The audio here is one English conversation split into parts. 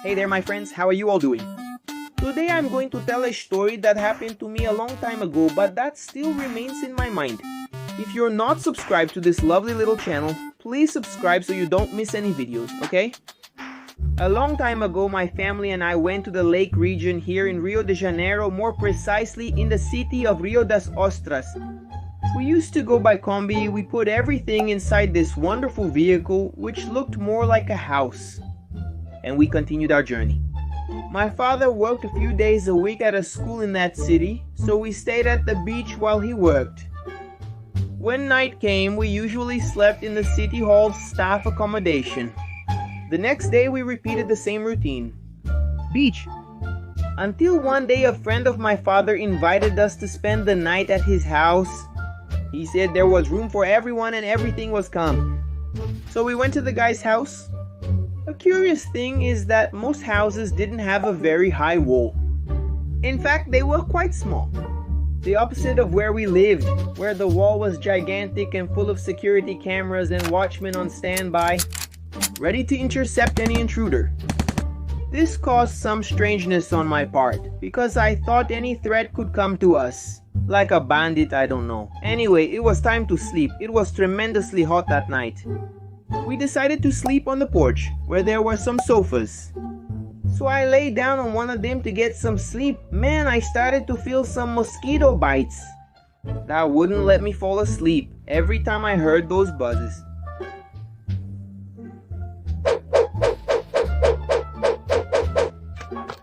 Hey there my friends, how are you all doing? Today I'm going to tell a story that happened to me a long time ago, but that still remains in my mind. If you're not subscribed to this lovely little channel, please subscribe so you don't miss any videos, okay? A long time ago, my family and I went to the lake region here in Rio de Janeiro, more precisely in the city of Rio das Ostras. We used to go by combi. We put everything inside this wonderful vehicle, which looked more like a house. And we continued our journey. My father worked a few days a week at a school in that city, so we stayed at the beach while he worked. When night came, we usually slept in the city hall's staff accommodation. The next day we repeated the same routine. Beach. Until one day a friend of my father invited us to spend the night at his house. He said there was room for everyone and everything was calm. So we went to the guy's house. A curious thing is that most houses didn't have a very high wall. In fact, they were quite small. The opposite of where we lived, where the wall was gigantic and full of security cameras and watchmen on standby, ready to intercept any intruder. This caused some strangeness on my part, because I thought any threat could come to us. Like a bandit, I don't know. Anyway, it was time to sleep. It was tremendously hot that night. We decided to sleep on the porch, where there were some sofas. So I lay down on one of them to get some sleep. Man, I started to feel some mosquito bites. That wouldn't let me fall asleep every time I heard those buzzes.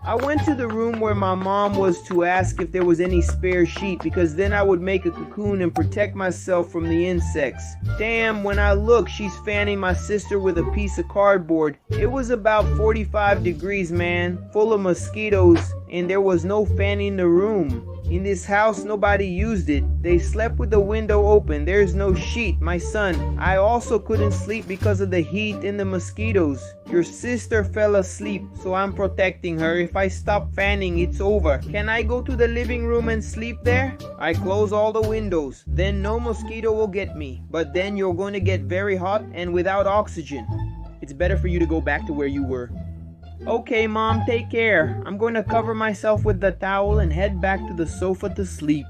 I went to the room where my mom was to ask if there was any spare sheet, because then I would make a cocoon and protect myself from the insects. Damn, when I look, she's fanning my sister with a piece of cardboard. It was about 45 degrees, man, full of mosquitoes, and there was no fan in the room. In this house, nobody used it. They slept with the window open. There's no sheet. My son, I also couldn't sleep because of the heat and the mosquitoes. Your sister fell asleep, so I'm protecting her. If I stop fanning, it's over. Can I go to the living room and sleep there? I close all the windows. Then no mosquito will get me. But then you're going to get very hot and without oxygen. It's better for you to go back to where you were. Okay, Mom, take care. I'm going to cover myself with the towel and head back to the sofa to sleep.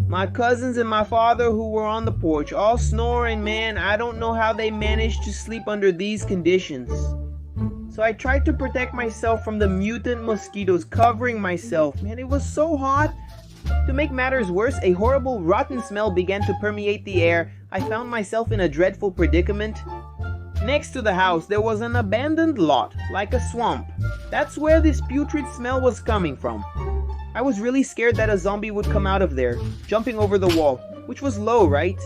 My cousins and my father, who were on the porch, all snoring, man. I don't know how they managed to sleep under these conditions. So I tried to protect myself from the mutant mosquitoes, covering myself. Man, it was so hot. To make matters worse, a horrible, rotten smell began to permeate the air. I found myself in a dreadful predicament. Next to the house, there was an abandoned lot, like a swamp. That's where this putrid smell was coming from. I was really scared that a zombie would come out of there, jumping over the wall, which was low, right?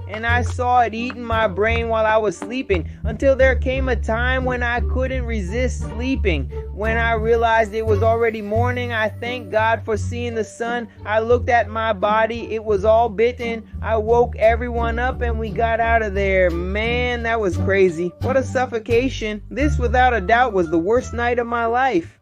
And I saw it eating my brain while I was sleeping, until there came a time when I couldn't resist sleeping. When I realized it was already morning, I thanked God for seeing the sun. I looked at my body, it was all bitten. I woke everyone up and we got out of there. Man, that was crazy. What a suffocation. This without a doubt was the worst night of my life.